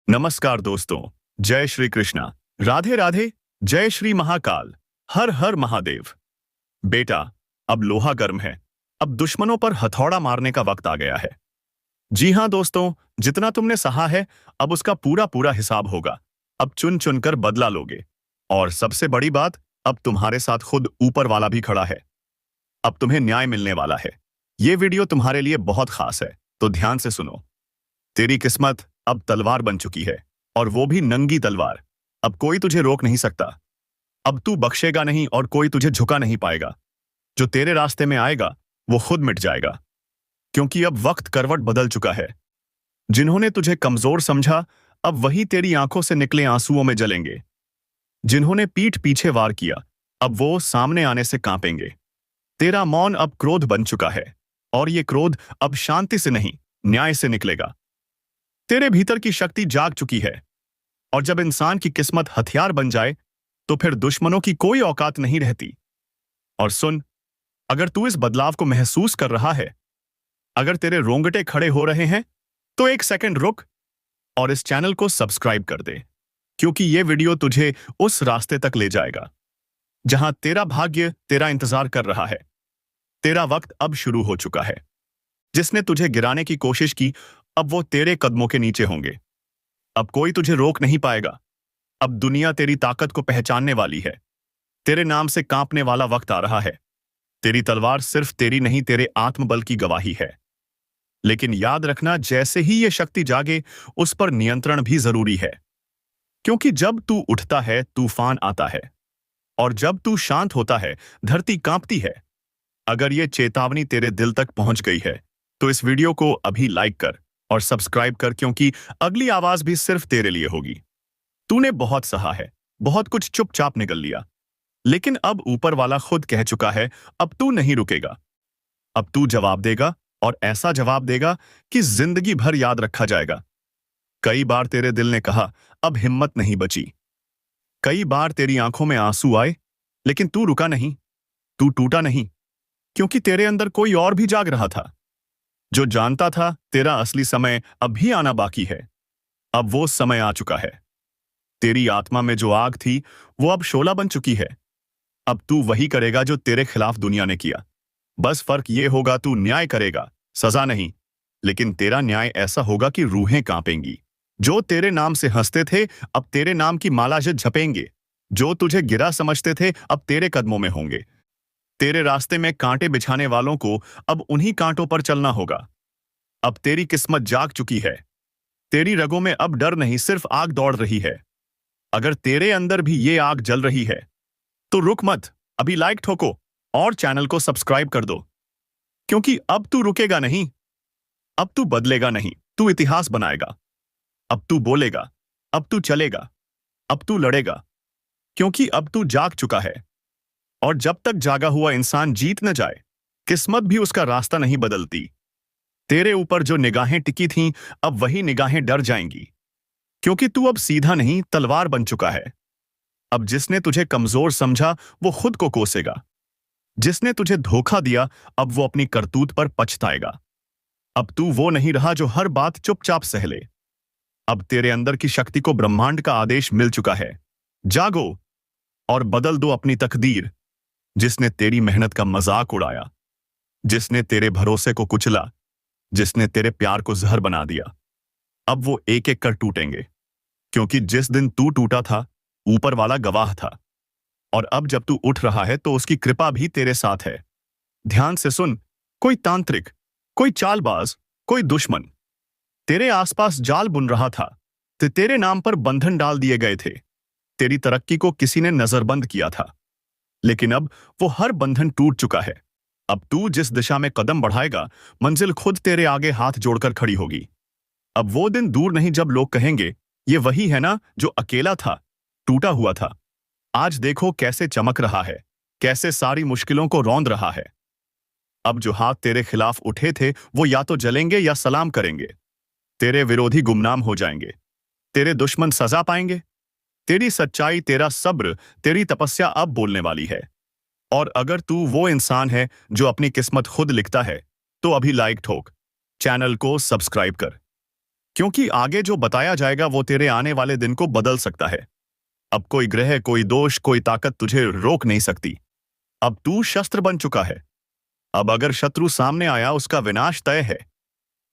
नमस्कार दोस्तों। जय श्री कृष्णा। राधे राधे। जय श्री महाकाल। हर हर महादेव। बेटा, अब लोहा गर्म है। अब दुश्मनों पर हथौड़ा मारने का वक्त आ गया है। जी हां दोस्तों, जितना तुमने सहा है अब उसका पूरा पूरा हिसाब होगा। अब चुन चुन कर बदला लोगे। और सबसे बड़ी बात, अब तुम्हारे साथ खुद ऊपर वाला भी खड़ा है। अब तुम्हें न्याय मिलने वाला है। ये वीडियो तुम्हारे लिए बहुत खास है, तो ध्यान से सुनो। तेरी किस्मत अब तलवार बन चुकी है, और वो भी नंगी तलवार। अब कोई तुझे रोक नहीं सकता। अब तू बख्शेगा नहीं और कोई तुझे झुका नहीं पाएगा। जो तेरे रास्ते में आएगा वो खुद मिट जाएगा, क्योंकि अब वक्त करवट बदल चुका है। जिन्होंने तुझे कमजोर समझा, अब वही तेरी आंखों से निकले आंसुओं में जलेंगे। जिन्होंने पीठ पीछे वार किया, अब वो सामने आने से कांपेंगे। तेरा मौन अब क्रोध बन चुका है, और ये क्रोध अब शांति से नहीं, न्याय से निकलेगा। तेरे भीतर की शक्ति जाग चुकी है, और जब इंसान की किस्मत हथियार बन जाए तो फिर दुश्मनों की कोई औकात नहीं रहती। और सुन, अगर तू इस बदलाव को महसूस कर रहा है, अगर तेरे रोंगटे खड़े हो रहे हैं, तो एक सेकंड रुक और इस चैनल को सब्सक्राइब कर दे, क्योंकि यह वीडियो तुझे उस रास्ते तक ले जाएगा जहां तेरा भाग्य तेरा इंतजार कर रहा है। तेरा वक्त अब शुरू हो चुका है। जिसने तुझे गिराने की कोशिश की, अब वो तेरे कदमों के नीचे होंगे। अब कोई तुझे रोक नहीं पाएगा। अब दुनिया तेरी ताकत को पहचानने वाली है। तेरे नाम से कांपने वाला वक्त आ रहा है। तेरी तलवार सिर्फ तेरी नहीं, तेरे आत्मबल की गवाही है। लेकिन याद रखना, जैसे ही ये शक्ति जागे, उस पर नियंत्रण भी जरूरी है। क्योंकि जब तू उठता है तूफान आता है, और जब तू शांत होता है धरती कांपती है। अगर ये चेतावनी तेरे दिल तक पहुंच गई है, तो इस वीडियो को अभी लाइक कर और सब्सक्राइब कर, क्योंकि अगली आवाज भी सिर्फ तेरे लिए होगी। तूने बहुत सहा है, बहुत कुछ चुपचाप निगल लिया, लेकिन अब ऊपर वाला खुद कह चुका है, अब तू नहीं रुकेगा। अब तू जवाब देगा, और ऐसा जवाब देगा कि जिंदगी भर याद रखा जाएगा। कई बार तेरे दिल ने कहा, अब हिम्मत नहीं बची। कई बार तेरी आंखों में आंसू आए, लेकिन तू रुका नहीं, तू टूटा नहीं, क्योंकि तेरे अंदर कोई और भी जाग रहा था, जो जानता था तेरा असली समय अभी आना बाकी है। अब वो समय आ चुका है। तेरी आत्मा में जो आग थी, वो अब शोला बन चुकी है। अब तू वही करेगा जो तेरे खिलाफ दुनिया ने किया। बस फर्क ये होगा, तू न्याय करेगा, सजा नहीं। लेकिन तेरा न्याय ऐसा होगा कि रूहें कांपेंगी। जो तेरे नाम से हंसते थे, अब तेरे नाम की माला से झपेंगे। जो तुझे गिरा समझते थे, अब तेरे कदमों में होंगे। तेरे रास्ते में कांटे बिछाने वालों को अब उन्हीं कांटों पर चलना होगा। अब तेरी किस्मत जाग चुकी है। तेरी रगों में अब डर नहीं, सिर्फ आग दौड़ रही है। अगर तेरे अंदर भी ये आग जल रही है, तो रुक मत, अभी लाइक ठोको और चैनल को सब्सक्राइब कर दो। क्योंकि अब तू रुकेगा नहीं, अब तू बदलेगा नहीं, तू इतिहास बनाएगा। अब तू बोलेगा, अब तू चलेगा, अब तू लड़ेगा, क्योंकि अब तू जाग चुका है। और जब तक जागा हुआ इंसान जीत न जाए, किस्मत भी उसका रास्ता नहीं बदलती। तेरे ऊपर जो निगाहें टिकी थीं, अब वही निगाहें डर जाएंगी, क्योंकि तू अब सीधा नहीं, तलवार बन चुका है। अब जिसने तुझे कमजोर समझा, वो खुद को कोसेगा। जिसने तुझे धोखा दिया, अब वो अपनी करतूत पर पछताएगा। अब तू वो नहीं रहा जो हर बात चुपचाप सह ले। अब तेरे अंदर की शक्ति को ब्रह्मांड का आदेश मिल चुका है। जागो और बदल दो अपनी तकदीर। जिसने तेरी मेहनत का मजाक उड़ाया, जिसने तेरे भरोसे को कुचला, जिसने तेरे प्यार को जहर बना दिया, अब वो एक एक कर टूटेंगे। क्योंकि जिस दिन तू टूटा था, ऊपर वाला गवाह था। और अब जब तू उठ रहा है, तो उसकी कृपा भी तेरे साथ है। ध्यान से सुन, कोई तांत्रिक, कोई चालबाज, कोई दुश्मन तेरे आसपास जाल बुन रहा था। तो तेरे नाम पर बंधन डाल दिए गए थे। तेरी तरक्की को किसी ने नजरबंद किया था, लेकिन अब वो हर बंधन टूट चुका है। अब तू जिस दिशा में कदम बढ़ाएगा, मंजिल खुद तेरे आगे हाथ जोड़कर खड़ी होगी। अब वो दिन दूर नहीं जब लोग कहेंगे, ये वही है ना जो अकेला था, टूटा हुआ था। आज देखो कैसे चमक रहा है, कैसे सारी मुश्किलों को रौंद रहा है। अब जो हाथ तेरे खिलाफ उठे थे, वो या तो जलेंगे या सलाम करेंगे। तेरे विरोधी गुमनाम हो जाएंगे, तेरे दुश्मन सजा पाएंगे। तेरी सच्चाई, तेरा सब्र, तेरी तपस्या अब बोलने वाली है। और अगर तू वो इंसान है जो अपनी किस्मत खुद लिखता है, तो अभी लाइक ठोक, चैनल को सब्सक्राइब कर। क्योंकि आगे जो बताया जाएगा वो तेरे आने वाले दिन को बदल सकता है। अब कोई ग्रह, कोई दोष, कोई ताकत तुझे रोक नहीं सकती। अब तू शस्त्र बन चुका है। अब अगर शत्रु सामने आया, उसका विनाश तय है।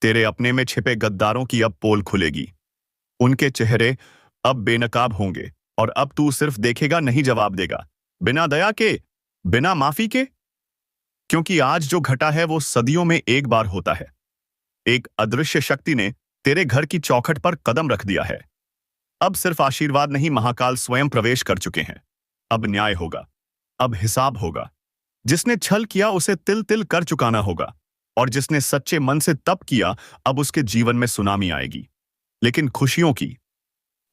तेरे अपने में छिपे गद्दारों की अब पोल खुलेगी। उनके चेहरे अब बेनकाब होंगे और अब तू सिर्फ देखेगा, नहीं जवाब देगा। बिना दया के, बिना माफी के। क्योंकि आज जो घटा है वो सदियों में एक बार होता है। एक अदृश्य शक्ति ने तेरे घर की चौखट पर कदम रख दिया है। अब सिर्फ आशीर्वाद नहीं, महाकाल स्वयं प्रवेश कर चुके हैं। अब न्याय होगा, अब हिसाब होगा। जिसने छल किया उसे तिल तिल कर चुकाना होगा, और जिसने सच्चे मन से तप किया अब उसके जीवन में सुनामी आएगी, लेकिन खुशियों की।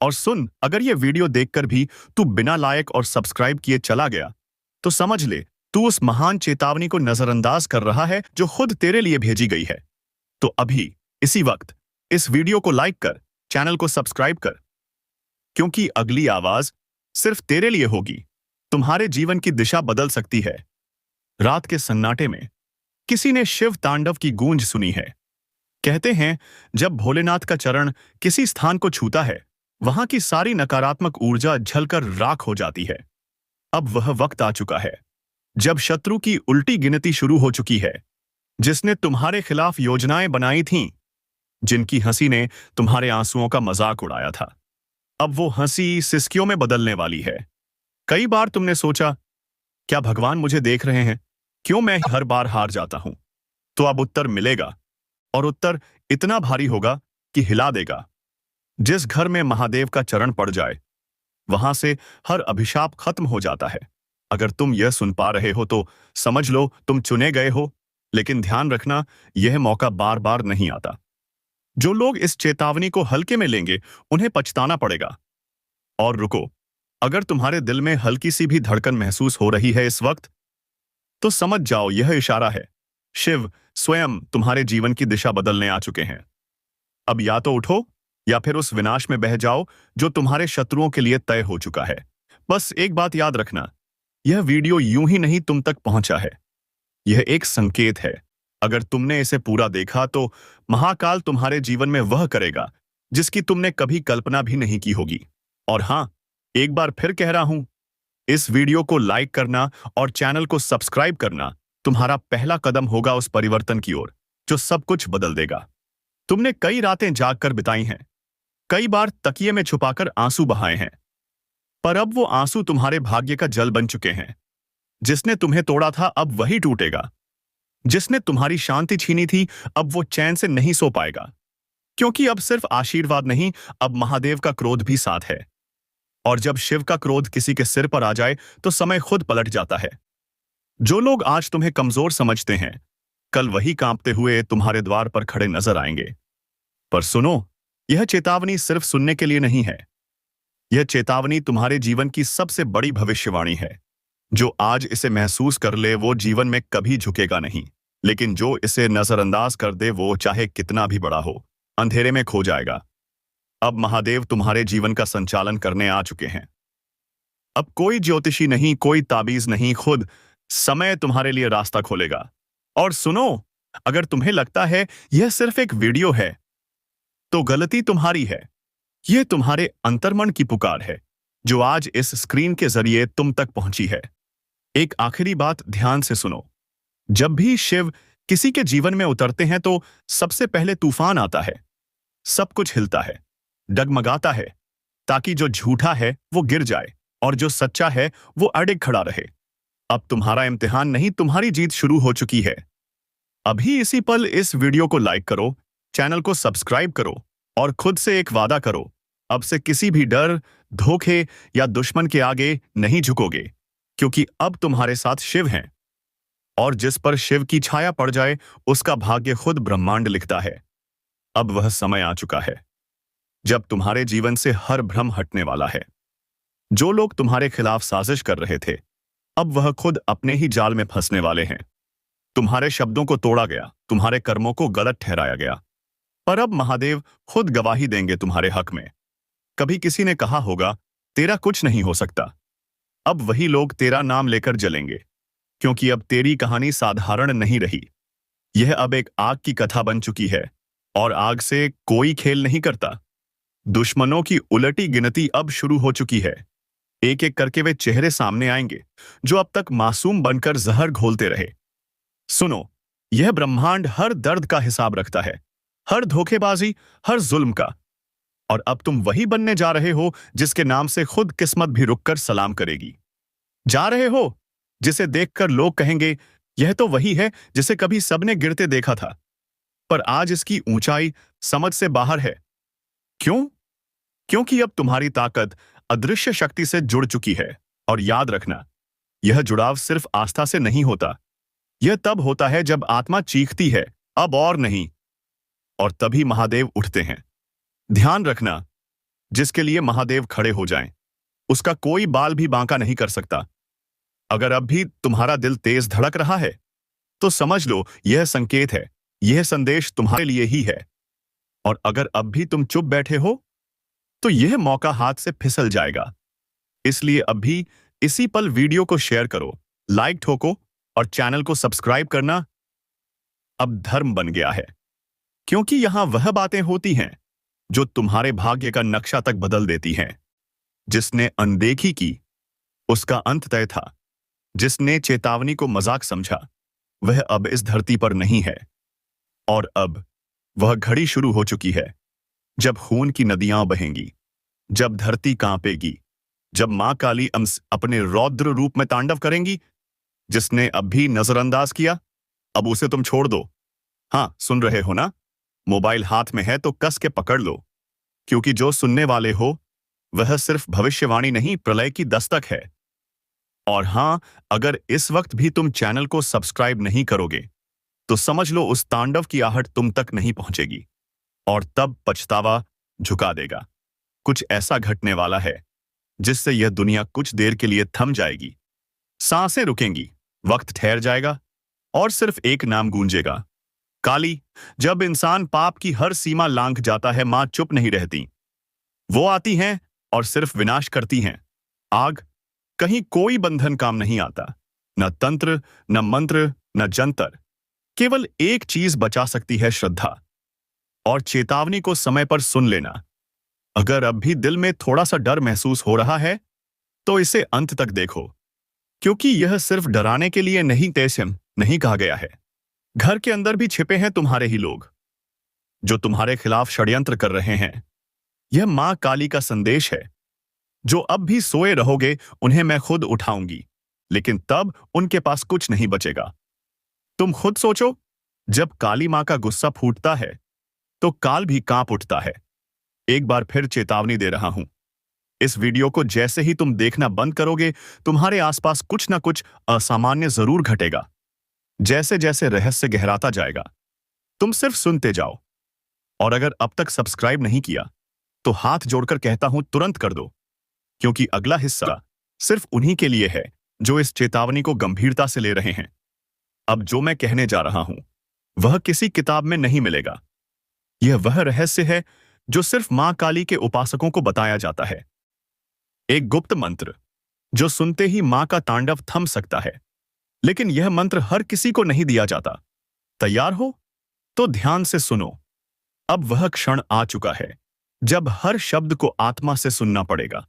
और सुन, अगर ये वीडियो देखकर भी तू बिना लाइक और सब्सक्राइब किए चला गया, तो समझ ले तू उस महान चेतावनी को नजरअंदाज कर रहा है जो खुद तेरे लिए भेजी गई है। तो अभी इसी वक्त इस वीडियो को लाइक कर, चैनल को सब्सक्राइब कर, क्योंकि अगली आवाज सिर्फ तेरे लिए होगी। तुम्हारे जीवन की दिशा बदल सकती है। रात के सन्नाटे में किसी ने शिव तांडव की गूंज सुनी है। कहते हैं जब भोलेनाथ का चरण किसी स्थान को छूता है, वहां की सारी नकारात्मक ऊर्जा झलकर राख हो जाती है। अब वह वक्त आ चुका है जब शत्रु की उल्टी गिनती शुरू हो चुकी है। जिसने तुम्हारे खिलाफ योजनाएं बनाई थीं, जिनकी हंसी ने तुम्हारे आंसुओं का मजाक उड़ाया था, अब वो हंसी सिसकियों में बदलने वाली है। कई बार तुमने सोचा, क्या भगवान मुझे देख रहे हैं? क्यों मैं हर बार हार जाता हूं? तो अब उत्तर मिलेगा, और उत्तर इतना भारी होगा कि हिला देगा। जिस घर में महादेव का चरण पड़ जाए, वहां से हर अभिशाप खत्म हो जाता है। अगर तुम यह सुन पा रहे हो तो समझ लो तुम चुने गए हो। लेकिन ध्यान रखना, यह मौका बार बार नहीं आता। जो लोग इस चेतावनी को हल्के में लेंगे उन्हें पछताना पड़ेगा। और रुको, अगर तुम्हारे दिल में हल्की सी भी धड़कन महसूस हो रही है इस वक्त, तो समझ जाओ यह इशारा है। शिव स्वयं तुम्हारे जीवन की दिशा बदलने आ चुके हैं। अब या तो उठो या फिर उस विनाश में बह जाओ जो तुम्हारे शत्रुओं के लिए तय हो चुका है। बस एक बात याद रखना, यह वीडियो यूं ही नहीं तुम तक पहुंचा है। यह एक संकेत है। अगर तुमने इसे पूरा देखा तो महाकाल तुम्हारे जीवन में वह करेगा जिसकी तुमने कभी कल्पना भी नहीं की होगी। और हां, एक बार फिर कह रहा हूं, इस वीडियो को लाइक करना और चैनल को सब्सक्राइब करना तुम्हारा पहला कदम होगा उस परिवर्तन की ओर जो सब कुछ बदल देगा। तुमने कई रातें जागकर बिताई हैं, कई बार तकिए में छुपाकर आंसू बहाए हैं, पर अब वो आंसू तुम्हारे भाग्य का जल बन चुके हैं। जिसने तुम्हें तोड़ा था अब वही टूटेगा। जिसने तुम्हारी शांति छीनी थी अब वो चैन से नहीं सो पाएगा। क्योंकि अब सिर्फ आशीर्वाद नहीं, अब महादेव का क्रोध भी साथ है। और जब शिव का क्रोध किसी के सिर पर आ जाए तो समय खुद पलट जाता है। जो लोग आज तुम्हें कमजोर समझते हैं, कल वही कांपते हुए तुम्हारे द्वार पर खड़े नजर आएंगे। पर सुनो, यह चेतावनी सिर्फ सुनने के लिए नहीं है। यह चेतावनी तुम्हारे जीवन की सबसे बड़ी भविष्यवाणी है। जो आज इसे महसूस कर ले वो जीवन में कभी झुकेगा नहीं, लेकिन जो इसे नजरअंदाज कर दे वो चाहे कितना भी बड़ा हो, अंधेरे में खो जाएगा। अब महादेव तुम्हारे जीवन का संचालन करने आ चुके हैं। अब कोई ज्योतिषी नहीं, कोई ताबीज नहीं, खुद समय तुम्हारे लिए रास्ता खोलेगा। और सुनो, अगर तुम्हें लगता है यह सिर्फ एक वीडियो है, तो गलती तुम्हारी है। यह तुम्हारे अंतर्मन की पुकार है जो आज इस स्क्रीन के जरिए तुम तक पहुंची है। एक आखिरी बात ध्यान से सुनो, जब भी शिव किसी के जीवन में उतरते हैं तो सबसे पहले तूफान आता है। सब कुछ हिलता है, डगमगाता है, ताकि जो झूठा है वो गिर जाए और जो सच्चा है वो अडिग खड़ा रहे। अब तुम्हारा इम्तिहान नहीं, तुम्हारी जीत शुरू हो चुकी है। अभी इसी पल इस वीडियो को लाइक करो, चैनल को सब्सक्राइब करो और खुद से एक वादा करो, अब से किसी भी डर, धोखे या दुश्मन के आगे नहीं झुकोगे। क्योंकि अब तुम्हारे साथ शिव हैं, और जिस पर शिव की छाया पड़ जाए उसका भाग्य खुद ब्रह्मांड लिखता है। अब वह समय आ चुका है जब तुम्हारे जीवन से हर भ्रम हटने वाला है। जो लोग तुम्हारे खिलाफ साजिश कर रहे थे, अब वह खुद अपने ही जाल में फंसने वाले हैं। तुम्हारे शब्दों को तोड़ा गया, तुम्हारे कर्मों को गलत ठहराया गया, पर अब महादेव खुद गवाही देंगे तुम्हारे हक में। कभी किसी ने कहा होगा तेरा कुछ नहीं हो सकता, अब वही लोग तेरा नाम लेकर जलेंगे। क्योंकि अब तेरी कहानी साधारण नहीं रही, यह अब एक आग की कथा बन चुकी है और आग से कोई खेल नहीं करता। दुश्मनों की उलटी गिनती अब शुरू हो चुकी है। एक एक करके वे चेहरे सामने आएंगे जो अब तक मासूम बनकर जहर घोलते रहे। सुनो, यह ब्रह्मांड हर दर्द का हिसाब रखता है, हर धोखेबाजी, हर जुल्म का। और अब तुम वही बनने जा रहे हो जिसके नाम से खुद किस्मत भी रुककर सलाम करेगी। जा रहे हो जिसे देखकर लोग कहेंगे, यह तो वही है जिसे कभी सबने गिरते देखा था। पर आज इसकी ऊंचाई समझ से बाहर है। क्यों? क्योंकि अब तुम्हारी ताकत अदृश्य शक्ति से जुड़ चुकी है। और याद रखना, यह जुड़ाव सिर्फ आस्था से नहीं होता। यह तब होता है जब आत्मा चीखती है, अब और नहीं। और तभी महादेव उठते हैं। ध्यान रखना, जिसके लिए महादेव खड़े हो जाएं, उसका कोई बाल भी बांका नहीं कर सकता। अगर अब भी तुम्हारा दिल तेज धड़क रहा है, तो समझ लो यह संकेत है, यह संदेश तुम्हारे लिए ही है। और अगर अब भी तुम चुप बैठे हो, तो यह मौका हाथ से फिसल जाएगा। इसलिए अब भी इसी पल वीडियो को शेयर करो, लाइक ठोको और चैनल को सब्सक्राइब करना अब धर्म बन गया है। क्योंकि यहां वह बातें होती हैं जो तुम्हारे भाग्य का नक्शा तक बदल देती हैं। जिसने अनदेखी की, उसका अंत तय था। जिसने चेतावनी को मजाक समझा, वह अब इस धरती पर नहीं है। और अब वह घड़ी शुरू हो चुकी है, जब खून की नदियां बहेंगी, जब धरती कांपेगी, जब मां काली अपने रौद्र रूप में तांडव करेंगी। जिसने अब भी नजरअंदाज किया, अब उसे तुम छोड़ दो। हाँ, सुन रहे हो ना? मोबाइल हाथ में है तो कस के पकड़ लो, क्योंकि जो सुनने वाले हो वह सिर्फ भविष्यवाणी नहीं, प्रलय की दस्तक है। और हां, अगर इस वक्त भी तुम चैनल को सब्सक्राइब नहीं करोगे, तो समझ लो उस तांडव की आहट तुम तक नहीं पहुंचेगी। और तब पछतावा झुका देगा। कुछ ऐसा घटने वाला है जिससे यह दुनिया कुछ देर के लिए थम जाएगी। सांसें रुकेंगी, वक्त ठहर जाएगा और सिर्फ एक नाम गूंजेगा, काली। जब इंसान पाप की हर सीमा लांघ जाता है, मां चुप नहीं रहती। वो आती हैं और सिर्फ विनाश करती हैं। आग। कहीं कोई बंधन काम नहीं आता, न तंत्र, न मंत्र, न जंतर। केवल एक चीज बचा सकती है, श्रद्धा। और चेतावनी को समय पर सुन लेना। अगर अब भी दिल में थोड़ा सा डर महसूस हो रहा है, तो इसे अंत तक देखो, क्योंकि यह सिर्फ डराने के लिए नहीं, तैसिम नहीं कहा गया है। घर के अंदर भी छिपे हैं तुम्हारे ही लोग, जो तुम्हारे खिलाफ षड्यंत्र कर रहे हैं। यह मां काली का संदेश है। जो अब भी सोए रहोगे, उन्हें मैं खुद उठाऊंगी, लेकिन तब उनके पास कुछ नहीं बचेगा। तुम खुद सोचो, जब काली मां का गुस्सा फूटता है, तो काल भी कांप उठता है। एक बार फिर चेतावनी दे रहा हूं, इस वीडियो को जैसे ही तुम देखना बंद करोगे, तुम्हारे आसपास कुछ ना कुछ असामान्य जरूर घटेगा। जैसे जैसे रहस्य गहराता जाएगा, तुम सिर्फ सुनते जाओ। और अगर अब तक सब्सक्राइब नहीं किया, तो हाथ जोड़कर कहता हूं, तुरंत कर दो, क्योंकि अगला हिस्सा सिर्फ उन्हीं के लिए है जो इस चेतावनी को गंभीरता से ले रहे हैं। अब जो मैं कहने जा रहा हूं, वह किसी किताब में नहीं मिलेगा। यह वह रहस्य है जो सिर्फ मां काली के उपासकों को बताया जाता है। एक गुप्त मंत्र जो सुनते ही मां का तांडव थम सकता है। लेकिन यह मंत्र हर किसी को नहीं दिया जाता। तैयार हो? तो ध्यान से सुनो। अब वह क्षण आ चुका है जब हर शब्द को आत्मा से सुनना पड़ेगा।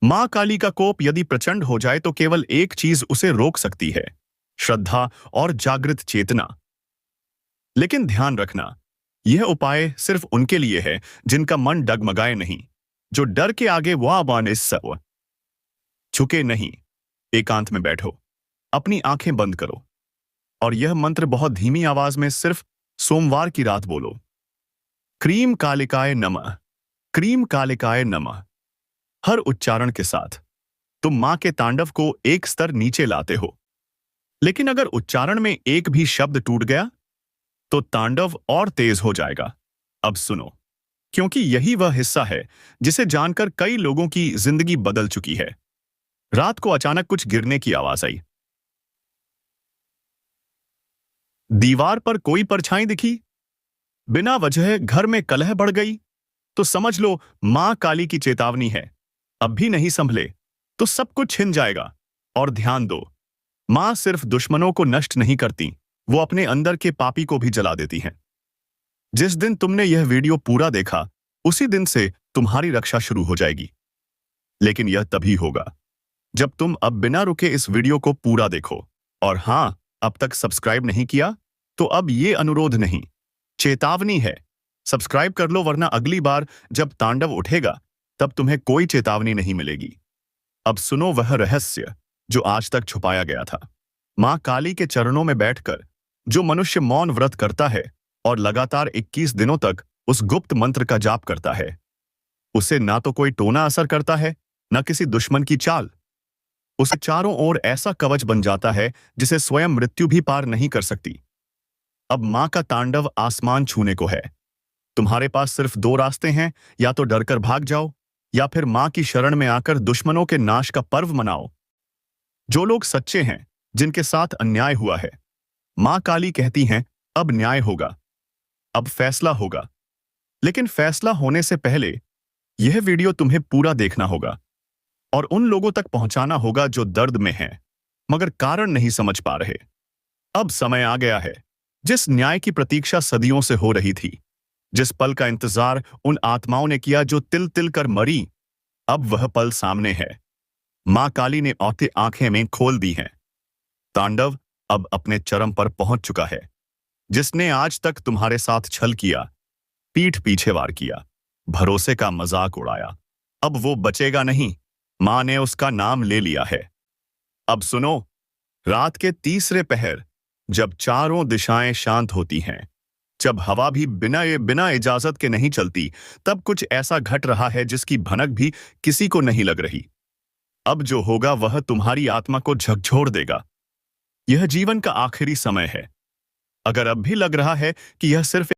मां काली का कोप यदि प्रचंड हो जाए, तो केवल एक चीज उसे रोक सकती है, श्रद्धा और जागृत चेतना। लेकिन ध्यान रखना, यह उपाय सिर्फ उनके लिए है जिनका मन डगमगाए नहीं, जो डर के आगे झुके नहीं। एकांत में बैठो, अपनी आंखें बंद करो और यह मंत्र बहुत धीमी आवाज में सिर्फ सोमवार की रात बोलो। क्रीम कालिकाय नमः, क्रीम कालिकाय नमः। हर उच्चारण के साथ तुम मां के तांडव को एक स्तर नीचे लाते हो। लेकिन अगर उच्चारण में एक भी शब्द टूट गया, तो तांडव और तेज हो जाएगा। अब सुनो, क्योंकि यही वह हिस्सा है जिसे जानकर कई लोगों की जिंदगी बदल चुकी है। रात को अचानक कुछ गिरने की आवाज आई। दीवार पर कोई परछाई दिखी। बिना वजह घर में कलह बढ़ गई, तो समझ लो मां काली की चेतावनी है। अब भी नहीं संभले तो सब कुछ छिन जाएगा। और ध्यान दो, मां सिर्फ दुश्मनों को नष्ट नहीं करती, वो अपने अंदर के पापी को भी जला देती हैं। जिस दिन तुमने यह वीडियो पूरा देखा, उसी दिन से तुम्हारी रक्षा शुरू हो जाएगी। लेकिन यह तभी होगा जब तुम अब बिना रुके इस वीडियो को पूरा देखो। और हाँ, अब तक सब्सक्राइब नहीं किया तो अब ये अनुरोध नहीं, चेतावनी है। सब्सक्राइब कर लो, वरना अगली बार जब तांडव उठेगा तब तुम्हें कोई चेतावनी नहीं मिलेगी। अब सुनो वह रहस्य जो आज तक छुपाया गया था। मां काली के चरणों में बैठकर जो मनुष्य मौन व्रत करता है और लगातार 21 दिनों तक उस गुप्त मंत्र का जाप करता है, उसे ना तो कोई टोना असर करता है, न किसी दुश्मन की चाल। उसे चारों ओर ऐसा कवच बन जाता है जिसे स्वयं मृत्यु भी पार नहीं कर सकती। अब मां का तांडव आसमान छूने को है। तुम्हारे पास सिर्फ 2 रास्ते हैं, या तो डरकर भाग जाओ या फिर मां की शरण में आकर दुश्मनों के नाश का पर्व मनाओ। जो लोग सच्चे हैं, जिनके साथ अन्याय हुआ है, मां काली कहती हैं अब न्याय होगा, अब फैसला होगा। लेकिन फैसला होने से पहले यह वीडियो तुम्हें पूरा देखना होगा और उन लोगों तक पहुंचाना होगा जो दर्द में हैं मगर कारण नहीं समझ पा रहे। अब समय आ गया है जिस न्याय की प्रतीक्षा सदियों से हो रही थी, जिस पल का इंतजार उन आत्माओं ने किया जो तिल तिल कर मरी, अब वह पल सामने है। मां काली ने औते आंखें में खोल दी हैं। तांडव अब अपने चरम पर पहुंच चुका है। जिसने आज तक तुम्हारे साथ छल किया, पीठ पीछे वार किया, भरोसे का मजाक उड़ाया, अब वो बचेगा नहीं। मां ने उसका नाम ले लिया है। अब सुनो, रात के तीसरे पहर, जब चारों दिशाएं शांत होती हैं, जब हवा भी बिना इजाजत के नहीं चलती, तब कुछ ऐसा घट रहा है जिसकी भनक भी किसी को नहीं लग रही। अब जो होगा वह तुम्हारी आत्मा को झकझोर देगा। यह जीवन का आखिरी समय है। अगर अब भी लग रहा है कि यह सिर्फ